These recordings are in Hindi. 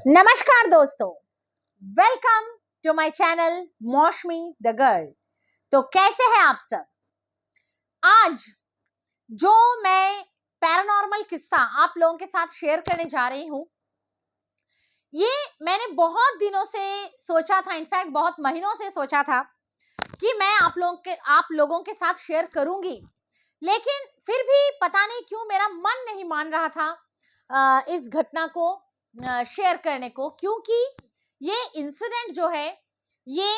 नमस्कार दोस्तों, वेलकम टू माय चैनल मौसमी द गर्ल। तो कैसे हैं आप सब? आज जो मैं पैरानॉर्मल किस्सा आप लोगों के साथ शेयर करने जा रही हूं, ये मैंने बहुत दिनों से सोचा था, इनफैक्ट बहुत महीनों से सोचा था कि मैं आप लोगों के साथ शेयर करूंगी, लेकिन फिर भी पता नहीं क्यों मेरा मन नहीं मान रहा था इस घटना को शेयर करने को, क्योंकि ये इंसिडेंट जो है, ये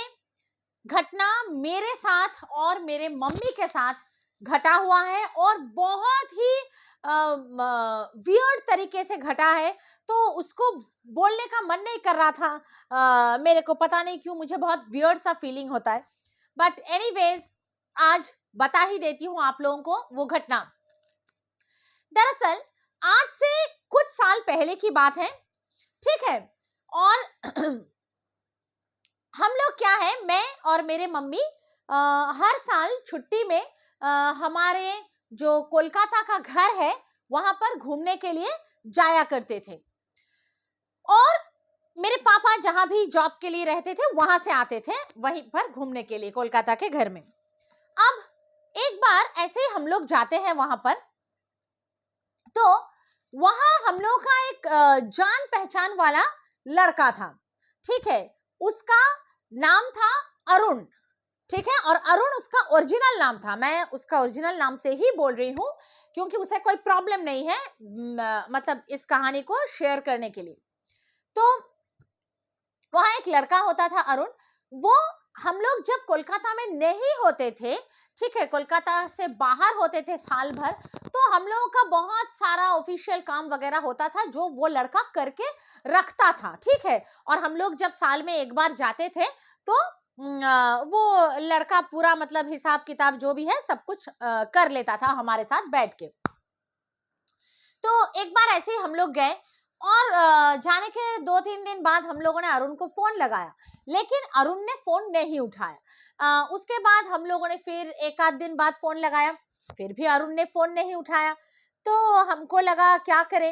घटना मेरे साथ और मेरे मम्मी के साथ घटा हुआ है और बहुत ही वियर्ड तरीके से घटा है। तो उसको बोलने का मन नहीं कर रहा था। मेरे को पता नहीं क्यों मुझे बहुत वियर्ड सा फीलिंग होता है, बट एनीवेज आज बता ही देती हूँ आप लोगों को वो घटना। दरअसल आज से कुछ साल पहले की बात है, ठीक है। और हम लोग क्या है, मैं और मेरे मम्मी हर साल छुट्टी में हमारे जो कोलकाता का घर है वहां पर घूमने के लिए जाया करते थे। और मेरे पापा जहां भी जॉब के लिए रहते थे वहां से आते थे वहीं पर घूमने के लिए कोलकाता के घर में। अब एक बार ऐसे ही हम लोग जाते हैं वहां पर, तो वहां हम लोग का एक जान पहचान वाला लड़का था, ठीक है। उसका नाम था अरुण, ठीक है। और अरुण उसका ओरिजिनल नाम था। मैं उसका ओरिजिनल नाम से ही बोल रही हूँ क्योंकि उसे कोई प्रॉब्लम नहीं है मतलब इस कहानी को शेयर करने के लिए। तो वहां एक लड़का होता था अरुण। वो हम लोग जब कोलकाता में नहीं होते थे, ठीक है, कोलकाता से बाहर होते थे साल भर, तो हम लोगों का बहुत सारा ऑफिशियल काम वगैरह होता था जो वो लड़का करके रखता था, ठीक है। और हम लोग जब साल में एक बार जाते थे तो वो लड़का पूरा मतलब हिसाब किताब जो भी है सब कुछ कर लेता था हमारे साथ बैठ के। तो एक बार ऐसे ही हम लोग गए और जाने के 2-3 दिन बाद हम लोगों ने अरुण को फोन लगाया, लेकिन अरुण ने फोन नहीं उठाया। उसके बाद हम लोगों ने फिर एक आध दिन बाद फोन लगाया, फिर भी अरुण ने फोन नहीं उठाया। तो हमको लगा क्या करें,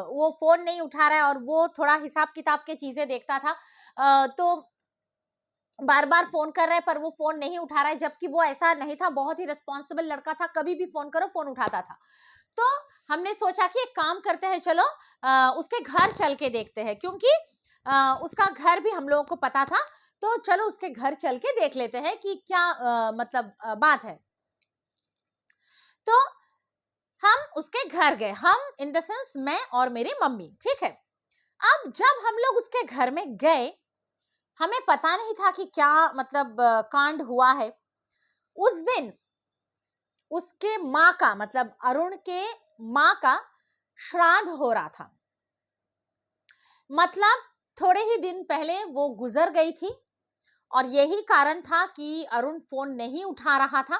वो फोन नहीं उठा रहा है और वो थोड़ा हिसाब किताब के चीजें देखता था। तो बार बार फोन कर रहा है पर वो फोन नहीं उठा रहा है, जबकि वो ऐसा नहीं था, बहुत ही रिस्पॉन्सिबल लड़का था, कभी भी फोन करो फोन उठाता था। तो हमने सोचा कि एक काम करते हैं, चलो उसके घर चल के देखते हैं, क्योंकि उसका घर भी हम लोगों को पता था। तो चलो उसके घर चल के देख लेते हैं कि क्या मतलब बात है। तो हम उसके घर गए, हम इन द सेंस मैं और मेरी मम्मी, ठीक है। अब जब हम लोग उसके घर में गए, हमें पता नहीं था कि क्या मतलब कांड हुआ है। उस दिन उसके माँ का मतलब अरुण के माँ का श्राद्ध हो रहा था। मतलब थोड़े ही दिन पहले वो गुजर गई थी और यही कारण था कि अरुण फोन नहीं उठा रहा था।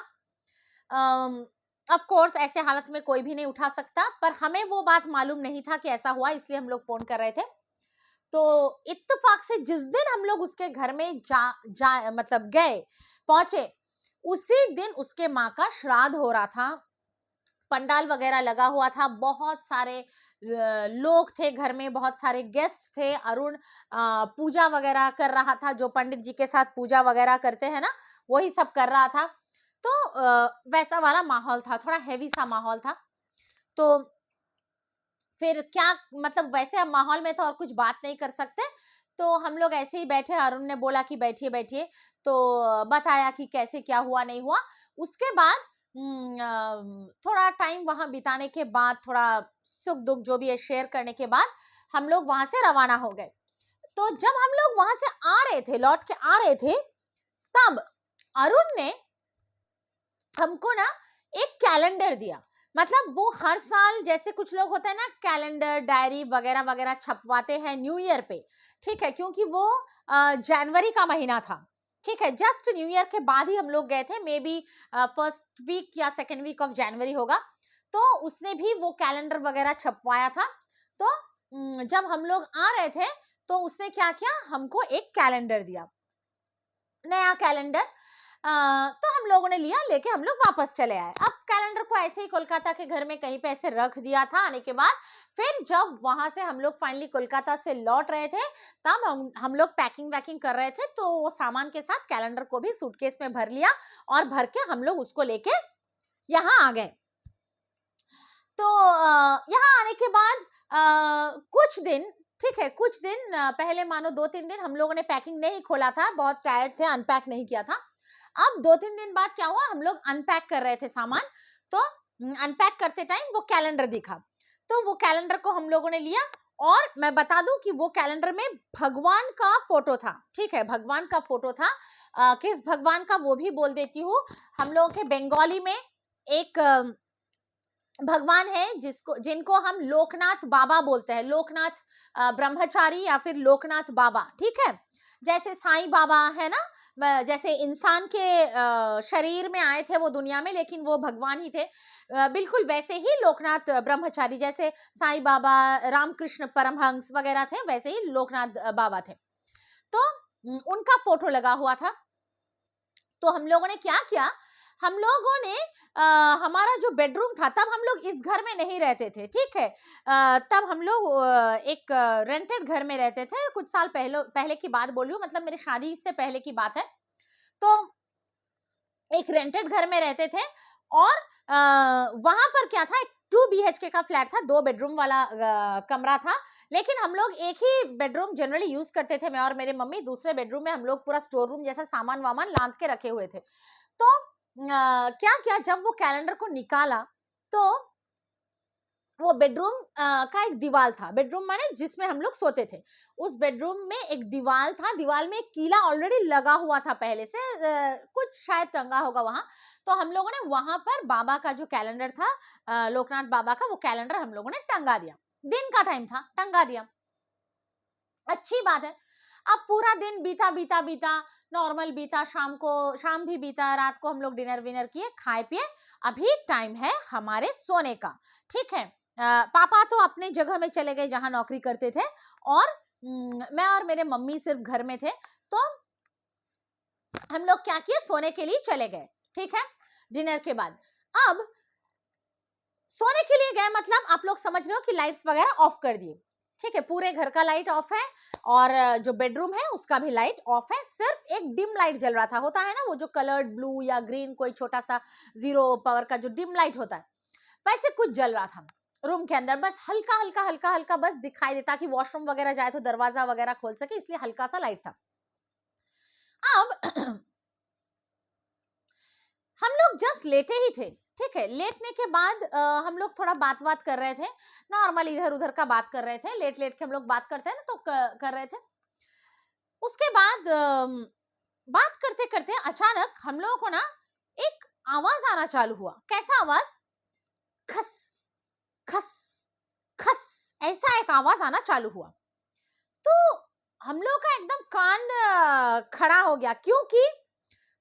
ऑफ कोर्स ऐसे हालत में कोई भी नहीं उठा सकता, पर हमें वो बात मालूम नहीं था कि ऐसा हुआ, इसलिए हम लोग फोन कर रहे थे। तो इत्तेफाक से जिस दिन हम लोग उसके घर में मतलब गए, पहुंचे, उसी दिन उसके माँ का श्राद्ध हो रहा था। पंडाल वगैरह लगा हुआ था, बहुत सारे लोग थे घर में, बहुत सारे गेस्ट थे। अरुण पूजा वगैरह कर रहा था, जो पंडित जी के साथ पूजा वगैरह करते हैं ना, वही सब कर रहा था। तो वैसा वाला माहौल था, थोड़ा हैवी सा माहौल था। तो फिर क्या मतलब वैसे अब माहौल में तो और कुछ बात नहीं कर सकते, तो हम लोग ऐसे ही बैठे। अरुण ने बोला कि बैठिए बैठिए, तो बताया कि कैसे क्या हुआ नहीं हुआ। उसके बाद थोड़ा टाइम वहां बिताने के बाद, थोड़ा सुख दुख जो भी है शेयर करने के बाद, हम लोग वहां से रवाना हो गए। तो जब हम लोग वहां से आ रहे थे, लौट के आ रहे थे, तब अरुण ने हमको ना एक कैलेंडर दिया। मतलब वो हर साल जैसे कुछ लोग होते हैं ना, कैलेंडर डायरी वगैरह वगैरह छपवाते हैं न्यू ईयर पे, ठीक है, क्योंकि वो जनवरी का महीना था, ठीक है। जस्ट न्यू ईयर के बाद ही हम लोग गए थे, मे बी फर्स्ट वीक या सेकेंड वीक ऑफ जनवरी होगा। तो उसने भी वो कैलेंडर वगैरह छपवाया था। तो जब हम लोग आ रहे थे तो उसने क्या किया, हमको एक कैलेंडर दिया, नया कैलेंडर। तो हम लोगों ने लिया, लेके हम लोग वापस चले आए। अब कैलेंडर को ऐसे ही कोलकाता के घर में कहीं पे ऐसे रख दिया था। आने के बाद फिर जब वहां से हम लोग फाइनली कोलकाता से लौट रहे थे, तब हम लोग पैकिंग वैकिंग कर रहे थे, तो वो सामान के साथ कैलेंडर को भी सूटकेस में भर लिया और भर के हम लोग उसको लेके यहाँ आ गए। तो यहाँ आने के बाद कुछ दिन, ठीक है, कुछ दिन पहले मानो 2-3 दिन हम लोगों ने पैकिंग नहीं खोला था, बहुत टायर्ड थे, अनपैक नहीं किया था। अब 2-3 दिन बाद क्या हुआ, हम लोग अनपैक कर रहे थे सामान, तो अनपैक करते टाइम वो कैलेंडर दिखा, तो वो कैलेंडर को हम लोगों ने लिया। और मैं बता दूं कि वो कैलेंडर में भगवान का फोटो था, ठीक है, भगवान का फोटो था। किस भगवान का वो भी बोल देती हूँ। हम लोगों के बंगाली में एक भगवान है जिनको हम लोकनाथ बाबा बोलते हैं, लोकनाथ ब्रह्मचारी या फिर लोकनाथ बाबा, ठीक है। जैसे साईं बाबा है ना, जैसे इंसान के शरीर में आए थे वो दुनिया में, लेकिन वो भगवान ही थे, बिल्कुल वैसे ही लोकनाथ ब्रह्मचारी, जैसे साईं बाबा, रामकृष्ण परमहंस वगैरह थे, वैसे ही लोकनाथ बाबा थे। तो उनका फोटो लगा हुआ था। तो हम लोगों ने क्या किया, हम लोगों ने हमारा जो बेडरूम था, तब हम लोग इस घर में नहीं रहते थे, ठीक है, तब हम लोग एक रेंटेड घर में रहते थे, कुछ साल पहले की बात बोल रही हूँ, मतलब मेरी शादी से पहले की बात है। तो एक रेंटेड घर में रहते थे और वहां पर क्या था, एक 2 BHK का फ्लैट था, 2 बेडरूम वाला कमरा था, लेकिन हम लोग एक ही बेडरूम जनरली यूज करते थे, मैं और मेरे मम्मी। दूसरे बेडरूम में हम लोग पूरा स्टोर रूम जैसा सामान वामान लांद के रखे हुए थे। तो क्या किया, जब वो कैलेंडर को निकाला तो वो बेडरूम का एक दीवार था, बेडरूम माने जिसमें हम लोग सोते थे, उस बेडरूम में एक दीवार था, दीवार में एक कीला ऑलरेडी लगा हुआ था पहले से, कुछ शायद टंगा होगा वहां। तो हम लोगों ने वहां पर बाबा का जो कैलेंडर था, लोकनाथ बाबा का, वो कैलेंडर हम लोगों ने टंगा दिया। दिन का टाइम था, टंगा दिया, अच्छी बात है। अब पूरा दिन बीता बीता बीता, नॉर्मल बीता, शाम भी बीता, रात को हम लोग डिनर विनर किए, खाए पिए, अभी टाइम है हमारे सोने का, ठीक है। पापा तो अपने जगह में चले गए जहां नौकरी करते थे, और मैं और मेरे मम्मी सिर्फ घर में थे। तो हम लोग क्या किए, सोने के लिए चले गए, ठीक है, डिनर के बाद। अब सोने के लिए गए मतलब आप लोग समझ रहे हो कि लाइट्स वगैरह ऑफ कर दिए, ठीक है, पूरे घर का लाइट ऑफ है, और जो बेडरूम है उसका भी लाइट ऑफ है, सिर्फ एक डिम लाइट जल रहा था, होता है ना वो जो कलर्ड ब्लू या ग्रीन, कोई छोटा सा 0 पावर का जो डिम लाइट होता है, वैसे कुछ जल रहा था रूम के अंदर, बस हल्का हल्का हल्का हल्का बस दिखाई देता, कि वॉशरूम वगैरह जाए तो दरवाजा वगैरह खोल सके, इसलिए हल्का सा लाइट था। अब हम लोग जस्ट लेटे ही थे, ठीक है, लेटने के बाद हम लोग थोड़ा बात कर रहे थे, नॉर्मल इधर उधर का बात कर रहे थे, लेट लेट के हम लोग बात करते हैं ना, तो कर रहे थे। उसके बाद बात करते करते अचानक हम लोगों को ना एक आवाज आना चालू हुआ। कैसा आवाज, खस खस खस, ऐसा एक आवाज आना चालू हुआ। तो हम लोग का एकदम कान खड़ा हो गया, क्योंकि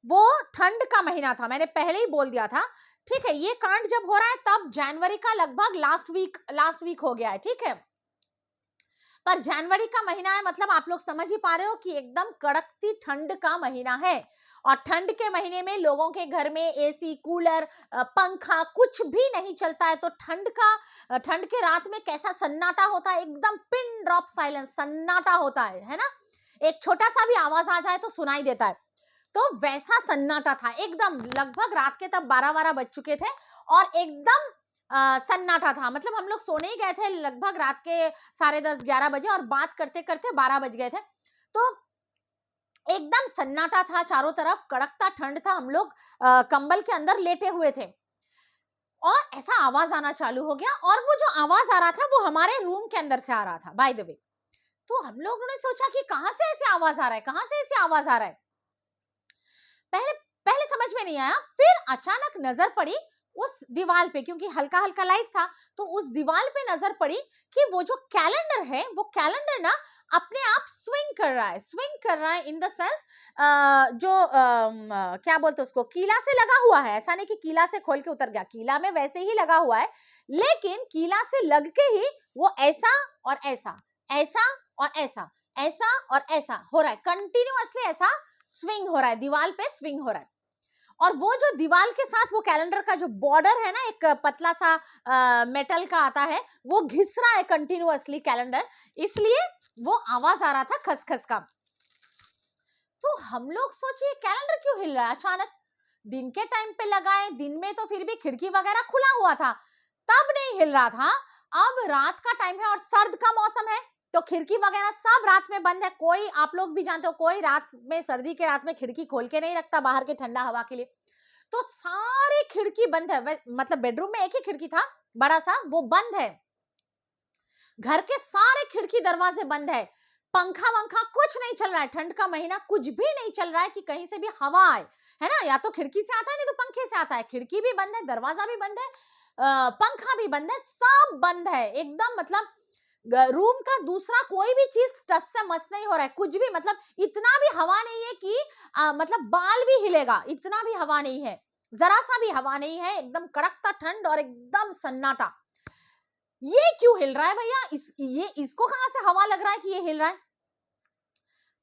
वो ठंड का महीना था, मैंने पहले ही बोल दिया था, ठीक है। ये कांड जब हो रहा है तब जनवरी का लगभग लास्ट वीक हो गया है, ठीक है, पर जनवरी का महीना है, मतलब आप लोग समझ ही पा रहे हो कि एकदम कड़कती ठंड का महीना है, और ठंड के महीने में लोगों के घर में एसी, कूलर, पंखा कुछ भी नहीं चलता है। तो ठंड के रात में कैसा सन्नाटा होता है, एकदम पिन ड्रॉप साइलेंस सन्नाटा होता है ना, एक छोटा सा भी आवाज आ जाए तो सुनाई देता है। तो वैसा सन्नाटा था एकदम, लगभग रात के तब 12 बज चुके थे, और एकदम सन्नाटा था, मतलब हम लोग सोने ही गए थे लगभग रात के 10:30-11 बजे, और बात करते करते 12 बज गए थे। तो एकदम सन्नाटा था, चारों तरफ कड़कता ठंड था, हम लोग कंबल के अंदर लेटे हुए थे, और ऐसा आवाज आना चालू हो गया, और वो जो आवाज आ रहा था वो हमारे रूम के अंदर से आ रहा था, बाय द वे। तो हम लोगों ने सोचा कि कहां से ऐसे आवाज आ रहा है, कहां से ऐसे आवाज आ रहा है, पहले पहले समझ में नहीं आया। फिर अचानक नजर पड़ी उस दीवार पे, क्योंकि हल्का हल्का लाइट था, तो उस दीवार पे नजर पड़ी कि वो जो कैलेंडर है, वो कैलेंडर ना अपने आप स्विंग कर रहा है इन द सेंस, जो क्या बोलते उसको, कीला से लगा हुआ है, ऐसा नहीं कि कीला से खोल के उतर गया, कीला में वैसे ही लगा हुआ है, लेकिन कीला से लग के ही वो ऐसा और ऐसा, ऐसा और ऐसा, ऐसा और ऐसा हो रहा है, कंटिन्यूअसली ऐसा स्विंग हो रहा है, दीवार पे स्विंग हो रहा है। और वो जो दीवार के साथ वो कैलेंडर का जो बॉर्डर है ना, एक पतला सा मेटल का आता है, वो घिस रहा है कंटिन्यूअसली कैलेंडर, इसलिए वो आवाज आ रहा था खसखस का। तो हम लोग सोचिए कैलेंडर क्यों हिल रहा है अचानक, दिन के टाइम पे लगाए, दिन में तो फिर भी खिड़की वगैरह खुला हुआ था, तब नहीं हिल रहा था। अब रात का टाइम है और सर्द का मौसम है, तो खिड़की वगैरह सब रात में बंद है। कोई, आप लोग भी जानते हो, कोई रात में, सर्दी के रात में खिड़की खोल के नहीं रखता बाहर के ठंडा हवा के लिए। तो सारी खिड़की बंद है, मतलब बेडरूम में एक ही खिड़की था बड़ा सा, वो बंद है। घर के सारे खिड़की दरवाजे बंद है, पंखा वंखा कुछ नहीं चल रहा है। ठंड का महीना, कुछ भी नहीं चल रहा है कि कहीं से भी हवा आए, है ना। या तो खिड़की से आता है, नहीं तो पंखे से आता है। खिड़की भी बंद है, दरवाजा भी बंद है, पंखा भी बंद है, सब बंद है एकदम। मतलब रूम का दूसरा कोई भी चीज टस से मस नहीं हो रहा है, कुछ भी, मतलब इतना भी हवा नहीं है कि मतलब बाल भी हिलेगा, इतना भी हवा नहीं है, जरा सा भी हवा नहीं है, एकदम कड़कता ठंड और एकदम सन्नाटा। ये क्यों हिल रहा है भैया, ये इसको कहां से हवा लग रहा है कि ये हिल रहा है।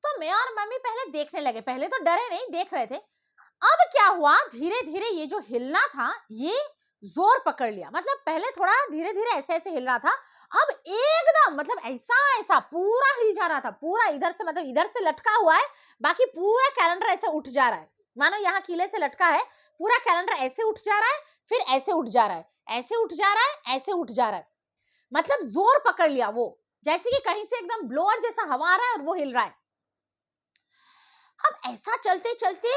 तो मैं और मम्मी पहले देखने लगे, पहले तो डरे नहीं, देख रहे थे। अब क्या हुआ, धीरे धीरे ये जो हिलना था ये जोर पकड़ लिया। मतलब पहले थोड़ा धीरे धीरे ऐसे ऐसे हिल रहा था, अब एकदम मतलब ऐसा ऐसा पूरा हिल जा रहा था, पूरा इधर से, मतलब इधर से लटका हुआ है, बाकी पूरा कैलेंडर ऐसे उठ जा रहा है, मानो यहाँ किले से लटका है, पूरा कैलेंडर ऐसे उठ जा रहा है, फिर ऐसे उठ जा रहा है, ऐसे उठ जा रहा है, ऐसे उठ जा रहा है। मतलब जोर पकड़ लिया वो, जैसे कि कहीं से एकदम ब्लोअर जैसा हवा आ रहा है और वो हिल रहा है। अब ऐसा चलते चलते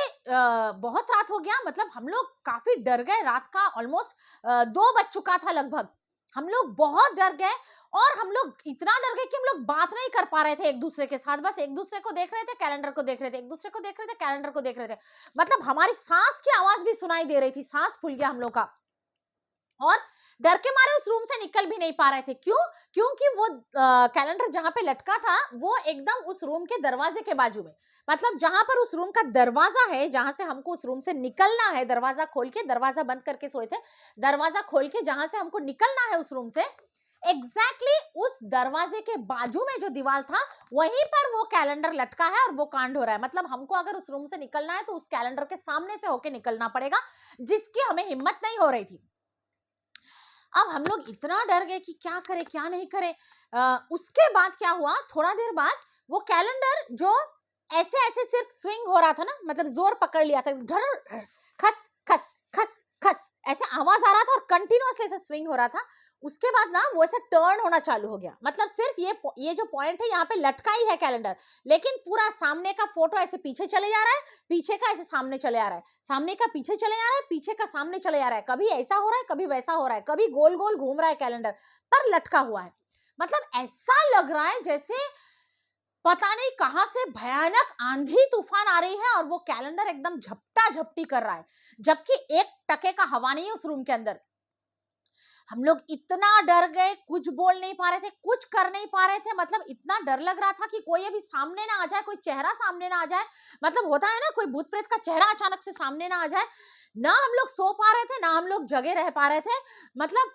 बहुत रात हो गया, मतलब हम लोग काफी डर गए। रात का ऑलमोस्ट 2 बज चुका था लगभग। हम लोग बहुत डर गए और हम लोग इतना डर गए कि हम लोग बात नहीं कर पा रहे थे एक दूसरे के साथ, बस एक दूसरे को देख रहे थे, कैलेंडर को देख रहे थे, एक दूसरे को देख रहे थे, कैलेंडर को देख रहे थे। मतलब हमारी सांस की आवाज भी सुनाई दे रही थी, सांस फूल गया हम लोग का, और डर के मारे उस रूम से निकल भी नहीं पा रहे थे। क्यों? क्योंकि वो कैलेंडर जहां पे लटका था वो एकदम उस रूम के दरवाजे के बाजू में, मतलब जहां पर उस रूम का दरवाजा है, जहां से हमको उस रूम से निकलना है, दरवाजा खोल के, दरवाजा बंद करके सोए थे, दरवाजा खोल के जहां से हमको निकलना है उस रूम से, एग्जैक्टली उस दरवाजे के बाजू में जो दीवार था वहीं पर वो कैलेंडर लटका है और वो कांड हो रहा है। मतलब हमको अगर उस रूम से निकलना है तो उस कैलेंडर के सामने से होके निकलना पड़ेगा, जिसकी हमें हिम्मत नहीं हो रही थी। अब हम लोग इतना डर गए कि क्या करें क्या नहीं करें। उसके बाद क्या हुआ, थोड़ा देर बाद वो कैलेंडर जो ऐसे ऐसे सिर्फ स्विंग हो रहा था ना, मतलब जोर पकड़ लिया था, धड़ खस खस खस खस ऐसे आवाज आ रहा था और कंटिन्यूअसली ऐसे स्विंग हो रहा था। उसके बाद ना वो ऐसे टर्न होना चालू हो गया। मतलब सिर्फ ये जो पॉइंट है यहाँ पे लटका ही है कैलेंडर, लेकिन पूरा सामने का फोटो ऐसे पीछे चले जा रहा है, पीछे का ऐसे सामने चले आ रहा है, सामने का पीछे चले आ रहा है, पीछे का सामने चले आ रहा है, कभी ऐसा हो रहा है, कभी वैसा हो रहा है, कभी गोल गोल घूम रहा है कैलेंडर पर लटका हुआ है। मतलब ऐसा लग रहा है जैसे पता नहीं कहां से भयानक आंधी तूफान आ रही है और वो कैलेंडर एकदम झपटा झपटी कर रहा है, जबकि 1 टके का हवा नहीं है उस रूम के अंदर। हम लोग इतना डर गए, कुछ बोल नहीं पा रहे थे, कुछ कर नहीं पा रहे थे। मतलब इतना डर लग रहा था कि कोई अभी सामने ना आ जाए, कोई चेहरा सामने ना आ जाए। मतलब होता है ना, कोई भूत प्रेत का चेहरा अचानक से सामने ना आ जाए। ना हम लोग सो पा रहे थे, ना हम लोग जगे रह पा रहे थे। मतलब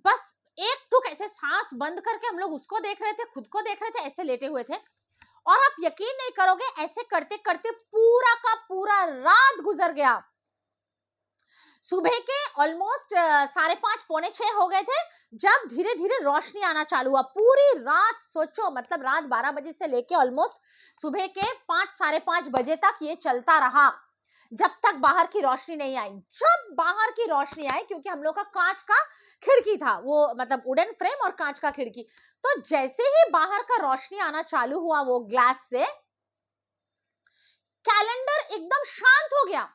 बस एक टुक ऐसे सांस बंद करके हम लोग उसको देख रहे थे, खुद को देख रहे थे, ऐसे लेटे हुए थे। और आप यकीन नहीं करोगे, ऐसे करते करते पूरा का पूरा रात गुजर गया। सुबह के ऑलमोस्ट 5:30 पौने 6 हो गए थे जब धीरे धीरे रोशनी आना चालू हुआ। पूरी रात सोचो, मतलब रात 12 बजे से लेके ऑलमोस्ट सुबह के 5 5:30 बजे तक ये चलता रहा, जब तक बाहर की रोशनी नहीं आई। जब बाहर की रोशनी आई, क्योंकि हम लोग का कांच का खिड़की था वो, मतलब वुडन फ्रेम और कांच का खिड़की, तो जैसे ही बाहर का रोशनी आना चालू हुआ वो ग्लास से, कैलेंडर एकदम शांत हो गया।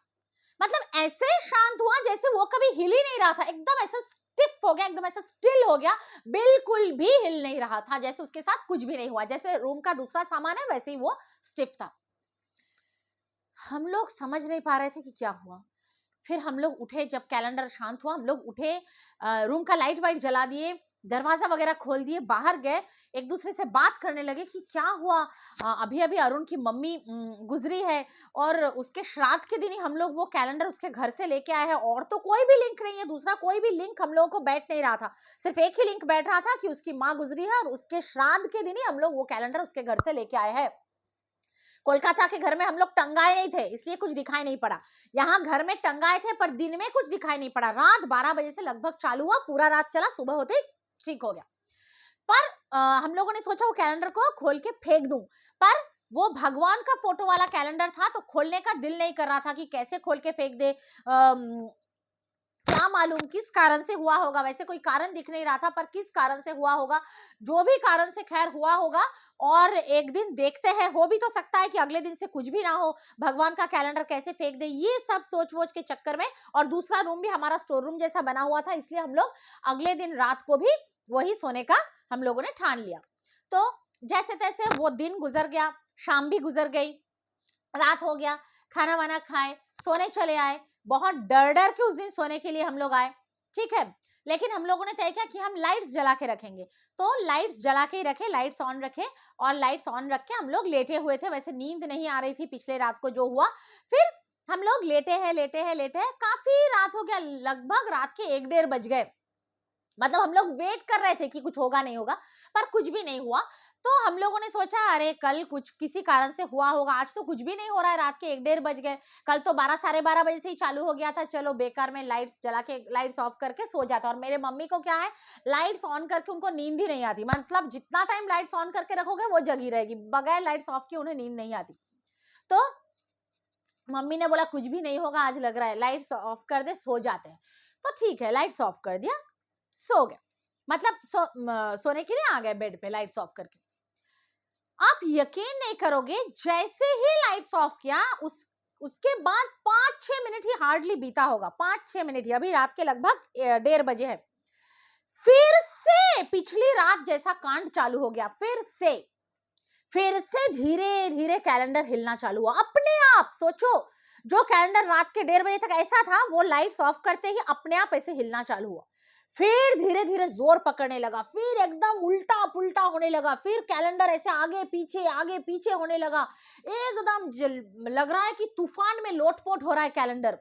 मतलब ऐसे शांत हुआ जैसे वो कभी हिल ही नहीं रहा था, एकदम ऐसा स्टिफ हो गया, एकदम ऐसा स्टिल हो गया, बिल्कुल भी हिल नहीं रहा था, जैसे उसके साथ कुछ भी नहीं हुआ, जैसे रूम का दूसरा सामान है वैसे ही वो स्टिफ था। हम लोग समझ नहीं पा रहे थे कि क्या हुआ। फिर हम लोग उठे, जब कैलेंडर शांत हुआ हम लोग उठे, रूम का लाइट वाइट जला दिए, दरवाजा वगैरह खोल दिए, बाहर गए, एक दूसरे से बात करने लगे कि क्या हुआ। अभी अभी अरुण की मम्मी गुजरी है और उसके श्राद्ध के दिन ही हम लोग वो कैलेंडर उसके घर से लेके आए हैं, और तो कोई भी लिंक नहीं है, दूसरा कोई भी लिंक हम लोगों को बैठ नहीं रहा था। सिर्फ एक ही लिंक बैठ रहा था कि उसकी माँ गुजरी है और उसके श्राद्ध के दिन ही हम लोग वो कैलेंडर उसके घर से लेके आए हैं। कोलकाता के घर में हम लोग टंगाए नहीं थे, इसलिए कुछ दिखाई नहीं पड़ा। यहाँ घर में टंगाए थे पर दिन में कुछ दिखाई नहीं पड़ा। रात 12 बजे से लगभग चालू हुआ, पूरा रात चला, सुबह होते ही ठीक हो गया। पर हम लोगों ने सोचा वो कैलेंडर को खोल के फेंक दूं, पर वो भगवान का फोटो वाला कैलेंडर था तो खोलने का दिल नहीं कर रहा था कि कैसे खोल के फेंक दे। क्या मालूम किस कारण से हुआ होगा, वैसे कोई कारण दिख नहीं रहा था, पर किस कारण से हुआ होगा, जो भी कारण से खैर हुआ होगा। और एक दिन देखते हैं, हो भी तो सकता है कि अगले दिन से कुछ भी ना हो, भगवान का कैलेंडर कैसे फेंक दे, ये सब सोच वोच के चक्कर में। और दूसरा रूम भी हमारा स्टोर रूम जैसा बना हुआ था, इसलिए हम लोग अगले दिन रात को भी वही सोने का हम लोगों ने ठान लिया। तो जैसे तैसे वो दिन गुजर गया, शाम भी गुजर गई, रात हो गया, खाना वाना खाए, सोने चले आए। बहुत डर डर के उस दिन सोने के लिए हम लोग आए, ठीक है। लेकिन हम लोगों ने तय किया कि हम लाइट्स जला के रखेंगे, तो लाइट्स जला के ही रखे, लाइट्स ऑन रखे, और लाइट्स ऑन रख के हम लोग लेटे हुए थे। वैसे नींद नहीं आ रही थी पिछले रात को जो हुआ। फिर हम लोग लेटे हैं, काफी रात हो गया, लगभग रात के 1-1:30 बज गए। मतलब हम लोग वेट कर रहे थे कि कुछ होगा नहीं होगा, पर कुछ भी नहीं हुआ। तो हम लोगों ने सोचा अरे कल कुछ किसी कारण से हुआ होगा, आज तो कुछ भी नहीं हो रहा है, रात के 1-1:30 बज गए, कल तो 12 साढ़े 12 बजे से ही चालू हो गया था, चलो बेकार में लाइट्स जला के, लाइट्स ऑफ करके सो जाता। और मेरे मम्मी को क्या है, लाइट्स ऑन करके उनको नींद ही नहीं आती, मतलब जितना टाइम लाइट्स ऑन करके रखोगे वो जगी रहेगी, बगैर लाइट्स ऑफ के उन्हें नींद नहीं आती। तो मम्मी ने बोला कुछ भी नहीं होगा, आज लग रहा है लाइट्स ऑफ कर दे, सो जाते हैं। तो ठीक है, लाइट्स ऑफ कर दिया, सो गए, मतलब सोने के लिए आ गए बेड पे लाइट्स ऑफ करके। आप यकीन नहीं करोगे, जैसे ही लाइट्स ऑफ किया उसके बाद 5-6 मिनट ही हार्डली बीता होगा, 5-6 मिनट ही, अभी रात के लगभग 1:30 बजे है, फिर से पिछली रात जैसा कांड चालू हो गया। फिर से धीरे धीरे कैलेंडर हिलना चालू हुआ अपने आप। सोचो, जो कैलेंडर रात के 1:30 बजे तक ऐसा था, वो लाइट्स ऑफ करते ही अपने आप ऐसे हिलना चालू हुआ। फिर धीरे धीरे जोर पकड़ने लगा, फिर एकदम उल्टा पुल्टा होने लगा, फिर कैलेंडर ऐसे आगे पीछे होने लगा, एकदम लग रहा है कि तूफान में लोटपोट हो रहा है कैलेंडर।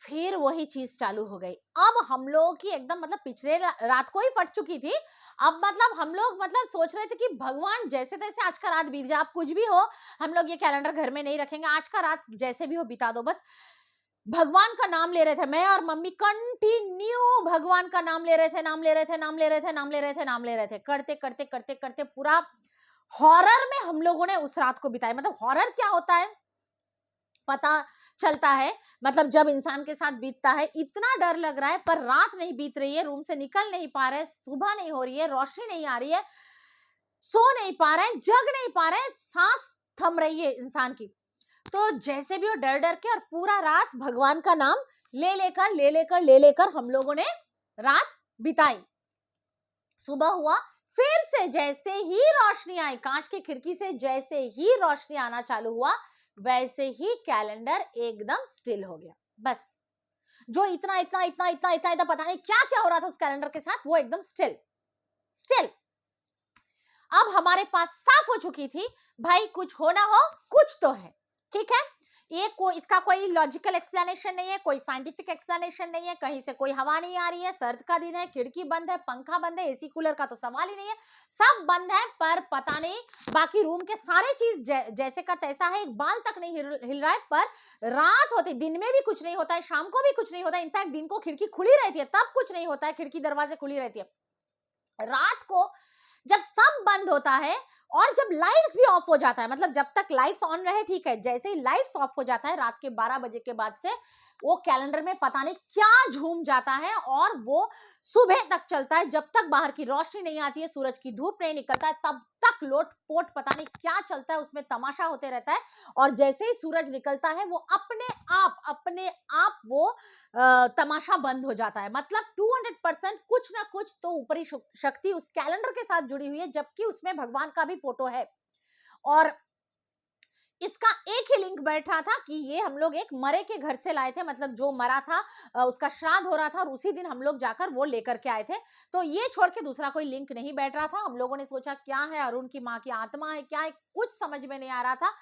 फिर वही चीज चालू हो गई। अब हम लोग की एकदम, मतलब पिछले रात को ही फट चुकी थी, अब मतलब हम लोग मतलब सोच रहे थे कि भगवान जैसे तैसे आज का रात बीत जाए, आप कुछ भी हो, हम लोग ये कैलेंडर घर में नहीं रखेंगे, आज का रात जैसे भी हो बिता दो, बस भगवान का नाम ले रहे थे। मैं और मम्मी कंटिन्यू भगवान का नाम ले रहे थे, करते करते करते करते पूरा हॉरर में हम लोगों ने उस रात को बिताई। मतलब हॉरर क्या होता है पता चलता है, मतलब जब इंसान के साथ बीतता है, इतना डर लग रहा है पर रात नहीं बीत रही है, रूम से निकल नहीं पा रहे, सुबह नहीं हो रही है, रोशनी नहीं आ रही है, सो नहीं पा रहे, जग नहीं पा रहे, सांस थम रही है इंसान की। तो जैसे भी वो डर डर के और पूरा रात भगवान का नाम ले लेकर हम लोगों ने रात बिताई। सुबह हुआ, फिर से जैसे ही रोशनी आई, कांच की खिड़की से जैसे ही रोशनी आना चालू हुआ, वैसे ही कैलेंडर एकदम स्टिल हो गया। बस जो इतना इतना इतना इतना इतना इतना पता नहीं क्या क्या हो रहा था उस कैलेंडर के साथ, वो एकदम स्टिल। अब हमारे पास साफ हो चुकी थी, भाई कुछ हो ना हो, कुछ तो है, ठीक है। इसका कोई लॉजिकल एक्सप्लेनेशन नहीं है, कोई साइंटिफिक एक्सप्लेनेशन नहीं है, कहीं से कोई हवा नहीं आ रही है, सर्द का दिन है, खिड़की बंद है, पंखा बंद है, एसी कूलर का तो सवाल ही नहीं है, सब बंद है, पर पता नहीं बाकी रूम के सारे चीज जैसे का तैसा है, एक बाल तक नहीं हिल रहा है। पर रात होते, दिन में भी कुछ नहीं होता है, शाम को भी कुछ नहीं होता है, इनफैक्ट दिन को खिड़की खुली रहती है तब कुछ नहीं होता है, खिड़की दरवाजे खुली रहती है। रात को जब सब बंद होता है और जब लाइट्स भी ऑफ हो जाता है, मतलब जब तक लाइट्स ऑन रहे ठीक है, जैसे ही लाइट्स ऑफ हो जाता है रात के 12 बजे के बाद से, वो कैलेंडर में पता नहीं क्या झूम जाता है और वो सुबह तक चलता है, जब तक बाहर की रोशनी नहीं आती है, सूरज की धूप नहीं निकलता है, तब तक लोटपोट पता नहीं क्या चलता है, उसमें तमाशा होते रहता है। और जैसे ही सूरज निकलता है, वो अपने आप वो तमाशा बंद हो जाता है। मतलब 200% कुछ ना कुछ तो ऊपरी शक्ति उस कैलेंडर के साथ जुड़ी हुई है, जबकि उसमें भगवान का भी फोटो है। और इसका एक ही लिंक बैठ रहा था कि ये हम लोग एक मरे के घर से लाए थे, मतलब जो मरा था उसका श्राद्ध हो रहा था और उसी दिन हम लोग जाकर वो लेकर के आए थे। तो ये छोड़ के दूसरा कोई लिंक नहीं बैठ रहा था। हम लोगों ने सोचा क्या है, अरुण की माँ की आत्मा है, क्या है, कुछ समझ में नहीं आ रहा था।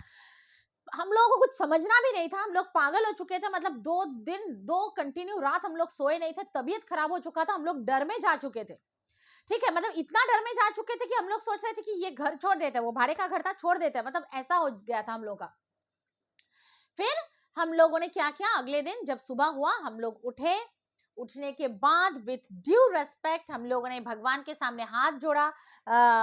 हम लोगों को कुछ समझना भी नहीं था, हम लोग पागल हो चुके थे। मतलब 2 कंटिन्यू रात हम लोग सोए नहीं थे, तबीयत खराब हो चुका था, हम लोग डर में जा चुके थे, ठीक है, मतलब इतना डर में जा चुके थे कि हम लोग सोच रहे थे कि ये घर छोड़ देते हैं, वो भाड़े का घर था, छोड़ देते हैं, मतलब ऐसा हो गया था हम लोग का। फिर हम लोगों ने क्या किया, अगले दिन जब सुबह हुआ हम लोग उठे, उठने के बाद विथ ड्यू रेस्पेक्ट हम लोगों ने भगवान के सामने हाथ जोड़ा,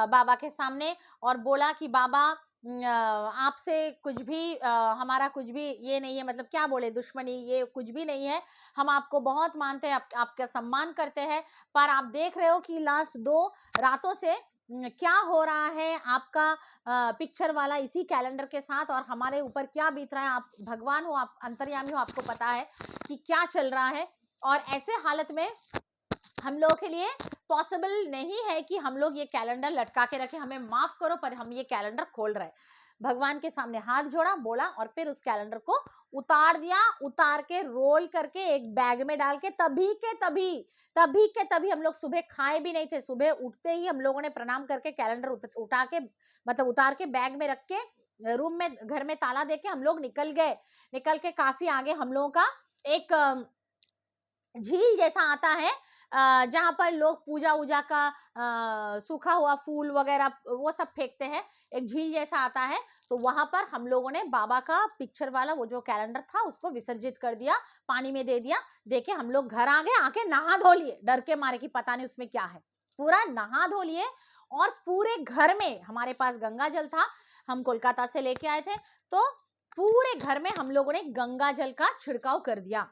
बाबा के सामने, और बोला कि बाबा आपसे कुछ भी हमारा कुछ भी ये नहीं है, मतलब क्या बोले, दुश्मनी ये कुछ भी नहीं है, हम आपको बहुत मानते हैं, आपका सम्मान करते हैं, पर आप देख रहे हो कि लास्ट 2 रातों से क्या हो रहा है आपका पिक्चर वाला इसी कैलेंडर के साथ, और हमारे ऊपर क्या बीत रहा है, आप भगवान हो, आप अंतर्यामी हो, आपको पता है कि क्या चल रहा है, और ऐसे हालत में हम लोगों के लिए पॉसिबल नहीं है कि हम लोग ये कैलेंडर लटका के रखें, हमें माफ करो पर हम ये कैलेंडर खोल रहे हैं। भगवान के सामने हाथ जोड़ा, बोला, और फिर उस कैलेंडर को उतार दिया, उतार के रोल करके एक बैग में डाल के तभी के तभी हम लोग सुबह खाए भी नहीं थे, सुबह उठते ही हम लोगों ने प्रणाम करके कैलेंडर उठा के, मतलब उतार के बैग में रख के रूम में, घर में ताला दे के हम लोग निकल गए। निकल के काफी आगे हम लोगों का एक झील जैसा आता है, जहां पर लोग पूजा उजा का सूखा हुआ फूल वगैरह वो सब फेंकते हैं, एक झील जैसा आता है, तो वहां पर हम लोगों ने बाबा का पिक्चर वाला वो जो कैलेंडर था उसको विसर्जित कर दिया, पानी में दे दिया, देके हम लोग घर आ गए, आके नहा धो लिए, डर के मारे कि पता नहीं उसमें क्या है, पूरा नहा धो लिए, और पूरे घर में हमारे पास गंगा जल था, हम कोलकाता से लेके आए थे, तो पूरे घर में हम लोगों ने गंगा जल का छिड़काव कर दिया।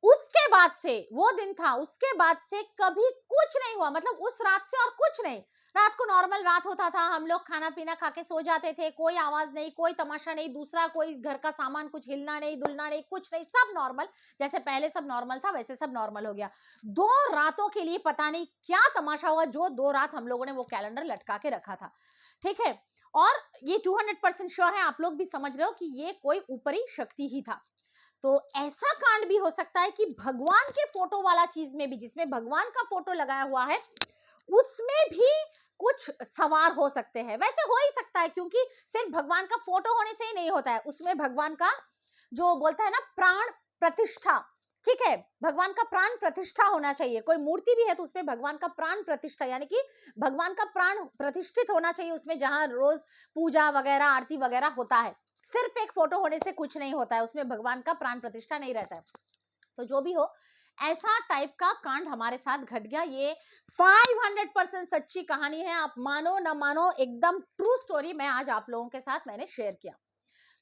उसके बाद से वो दिन था, उसके बाद से कभी कुछ नहीं हुआ, मतलब उस रात से और कुछ नहीं, रात को नॉर्मल रात होता था, हम लोग खाना पीना खा के सो जाते थे, कोई आवाज नहीं, कोई तमाशा नहीं, दूसरा कोई घर का सामान कुछ हिलना नहीं, डुलना नहीं, कुछ नहीं, सब नॉर्मल, जैसे पहले सब नॉर्मल था वैसे सब नॉर्मल हो गया। 2 रातों के लिए पता नहीं क्या तमाशा हुआ, जो 2 रात हम लोगों ने वो कैलेंडर लटका के रखा था, ठीक है, और ये 200% श्योर है, आप लोग भी समझ रहे हो कि ये कोई ऊपरी शक्ति ही था। तो ऐसा कांड भी हो सकता है कि भगवान के फोटो वाला चीज में भी, जिसमें भगवान का फोटो लगाया हुआ है, उसमें भी कुछ सवार हो सकते हैं। वैसे हो ही सकता है, क्योंकि सिर्फ भगवान का फोटो होने से ही नहीं होता है, उसमें भगवान का जो बोलता है ना प्राण प्रतिष्ठा, ठीक है, भगवान का प्राण प्रतिष्ठा होना चाहिए, कोई मूर्ति भी है तो उसमें भगवान का प्राण प्रतिष्ठा, यानी कि भगवान का प्राण प्रतिष्ठित होना चाहिए उसमें, जहां रोज पूजा वगैरह आरती वगैरह होता है। सिर्फ एक फोटो होने से कुछ नहीं होता है, उसमें भगवान का प्राण प्रतिष्ठा नहीं रहता है। तो जो भी हो, ऐसा टाइप का कांड हमारे साथ घट गया, ये 500% सच्ची कहानी है, आप मानो ना मानो, एकदम ट्रू स्टोरी मैं आज आप लोगों के साथ मैंने शेयर किया।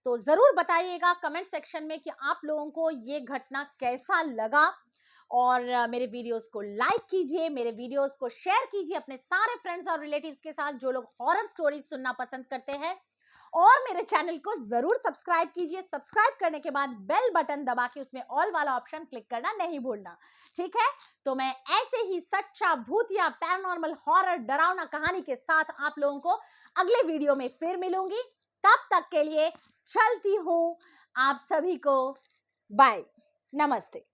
तो जरूर बताइएगा कमेंट सेक्शन में कि आप लोगों को ये घटना कैसा लगा, और मेरे वीडियोस को लाइक कीजिए, मेरे वीडियोस को शेयर कीजिए अपने सारे फ्रेंड्स और रिलेटिव्स के साथ जो लोग हॉरर स्टोरीज सुनना पसंद करते हैं, और मेरे चैनल को जरूर सब्सक्राइब कीजिए। सब्सक्राइब करने के बाद बेल बटन दबा के उसमें ऑल वाला ऑप्शन क्लिक करना नहीं भूलना, ठीक है। तो मैं ऐसे ही सच्चा भूतिया पैरानॉर्मल हॉरर डरावना कहानी के साथ आप लोगों को अगले वीडियो में फिर मिलूंगी, तब तक के लिए चलती हूं, आप सभी को बाय, नमस्ते।